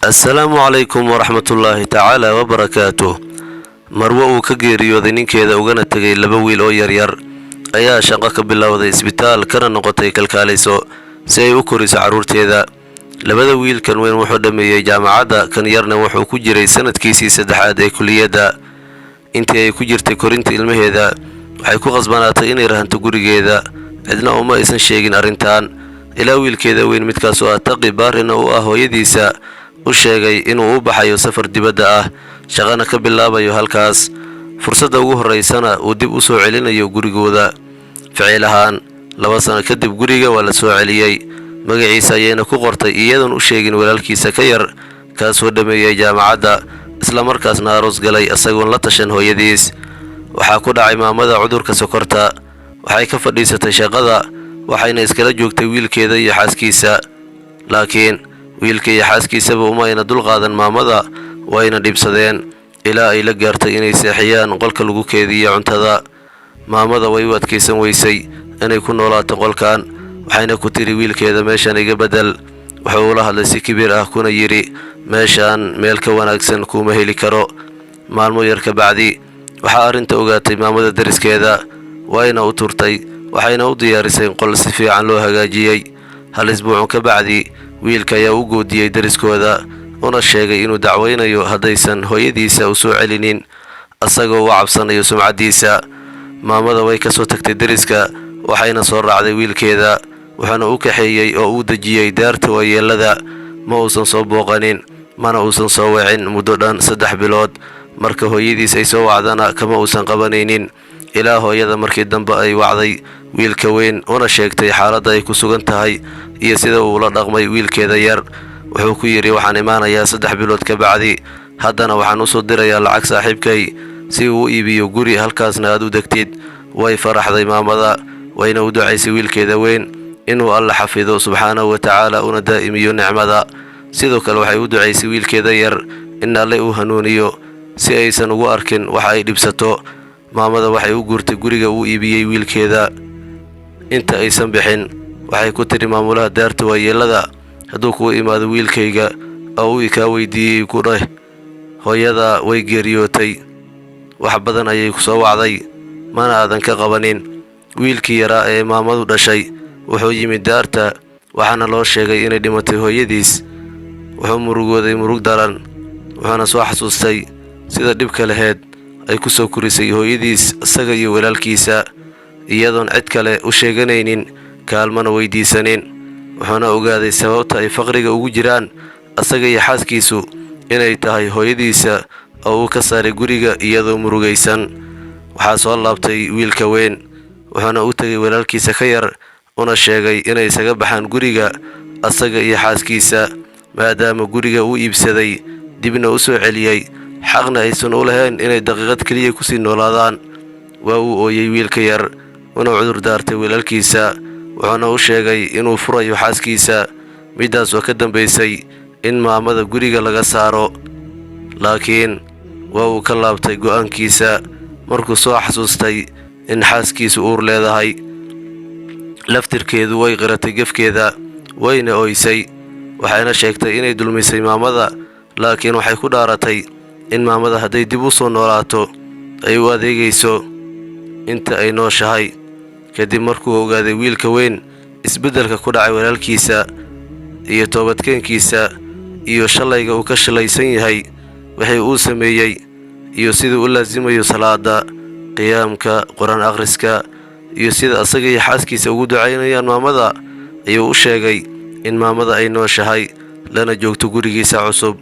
السلام عليكم ورحمة الله تعالى وبركاته. marwo uu ka geeriyooday ninkeeda ugana tagay laba wiil oo yaryar ayaa shaqo ka bilowday isbitaal kana noqotay kalkaaliso si ay u koriso caruurteeda. labada wiil kan weyn wuxuu dhameeyay jaamacadda, kan yarna wuxuu ku jiray sanadkiisii saddexaad ee kulliyadda. intii ay ku jirtay korinta ilmaheeda waxay ku qasbanaatay inay rahanto gurigeeda, cidna uma aysan sheegin arrintan ilaa wiilkeeda weyn midkaas oo taqi baarina u ah hooyadiisa u sheegay inuu u baxayo safar dibadda ah, shaqana ka bilaabayo halkaas. fursadda ugu horeysana uu dib u soo celinayo gurigooda. ficil ahaan 2 sano kadib guriga waa la soo celiyay, magaciisa ayayna ku qortay iyadoon u sheegin walaalkiisa ka yar kaasoo dhameeyay jaamacadda isla markaasna aroos galay asagoon la tashan hooyadiis. waxaa ku dhacay maamada cudurka sokorta, waxay ka fadhiisatay shaqada waxayna iskala joogtay wiilkeeda iyo xaaskiisa. laakiin wiilka iyo xaaskiisaba uma ayna dulqaadan maamada, wayna dhibsadeen ilaa ay la gaartay inay seexiyaan qolka lagu keediyo cuntada. maamada way u adkaysan weysay inay ku noolaato qolkan, waxayna ku tiri wiilkeeda meeshan iga bedel. wuxuu ula hadlay si kibir ah kuna yiri meeshan meel ka wanaagsan kuma heli karo. maalmo yar ka bacdi waxaa arrinta ogaatay maamada dariskeeda, wayna u turtay waxayna u diyaarisay qol si fiican loo hagaajiyay. hal isbuuc ka bacdi wiilka ayaa u goodiyay dariskooda una sheegay inuu dacweynayo haddaysan hooyadiisa u soo celinin asagoo u cabsanayo sumcadiisa. maamada way ka soo tagtay dariska waxayna soo raacday wiilkeeda, wuxuuna u kaxeeyay oo uu dejiyay daarta waayeelada. ma uusan soo booqanin mana uusan soo wicin muddo dhan 3 bilood. marka hooyadiis ay soo wacdana kama uusan qabanaynin ilaa hooyada markii dambe ay wacday wiilka weyn una sheegtay xaaladda ay ku sugan tahay iyo sida uu la dhaqmay wiilkeeda yar. wuxuu ku yiri waxaan imaanayaa 3 bilood ka bacdi, haddana waxaan u soo dirayaa lacag saaxiibkay si uu u iibiyo guri halkaasna aad u degtid. way faraxday maamada wayna u ducaysay wiilkeeda weyn inuu alla xafido subxaanahu wa tacaala una daa'imiyo nicmada. sidoo kale waxay u ducaysay wiilkeeda yar in alle uu hanuuniyo si aysan ugu arkin waxa ay dhibsato. maamada waxay u guurtay guriga uu iibiyey wiilkeeda. inta aysan bixin waxay ku tiri maamulaha daarta waayeelada, hadduu kuu imaado wiilkayga oo uu kaa weydiiyey ku dheh hooyada way geeriyootay, wax badan ayay ku soo wacday mana aadan ka qabanin. wiilkii yaraa ee maamadu dhashay wuxuu yimid daarta waxaana loo sheegay inay dhimatay hooyadiis. wuxuu murugooday murug daran, wuxuuna soo xasuustay sida dhibka laheyd ay ku soo korisay hooyadiis isaga iyo walaalkiisa iyadoon cid kale u sheeganaynin kaalmana weydiisanin. wuxuuna ogaaday sababta ay faqriga ugu jiraan asaga iyo xaaskiisu inay tahay hooyadiisa oo uu ka saaray guriga iyadoo murugaysan. waxaa soo laabtay wiilka weyn wuxuuna u tegay walaalkiisa ka yar una sheegay inay isaga baxaan guriga asaga iyo xaaskiisa maadaama guriga uu iibsaday dibna u soo celiyay, xaqna aysan u lahayn inay daqiiqad keliya ku sii noolaadaan. waa uu ooyay wiilka yar una cudur daartay walaalkiisa, wuxuuna u sheegay inuu furayo xaaskiisa. midaas oo ka dambaysay in maamada guriga laga saaro, laakiin waa uu ka laabtay go'aankiisa markuu soo xasuustay in xaaskiisu uur leedahay. laftirkeedu way qiratay gefkeeda wayna ooysay, waxayna sheegtay inay dulmisay maamada, laakiin waxay ku dhaaratay in maamada hadday dib u soo noolaato ay u adeegayso inta ay nooshahay. kadib markuu ogaaday wiilka weyn isbeddelka ku dhacay walaalkiisa iyo toobadkeenkiisa iyo shalayga uu ka shalaysan yahay wixii uu sameeyey iyo siduu u laasimayo salaada, qiyaamka, quraan akhriska iyo sida asaga iyo xaaskiisa ugu ducaynayaan maamada, ayuu u sheegay in maamada ay nooshahay lana joogto gurigiisa cusub.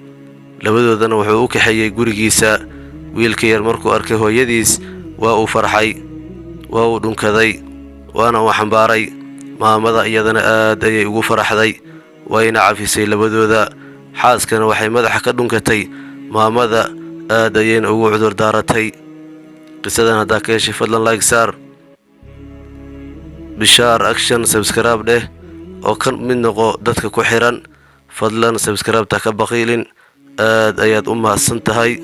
labadoodana wuxuu u kaxeeyey gurigiisa. wiilka yar markuu arkay hooyadiis waa uu farxay, waa uu dhunkaday waana uu xambaaray. maamada iyadana aad ayay ugu faraxday wayna cafisay labadooda. xaaskana waxay madaxa ka dhunkatay maamada, aad ayayna ugu cudur daaratay. qisadan haddaa ka heshay fadlan like saar, bishaar action subscribe dheh oo ka mid noqo dadka ku xiran. fadlan subscribe ta ka baqiilin, aad ayaad u mahadsan tahay.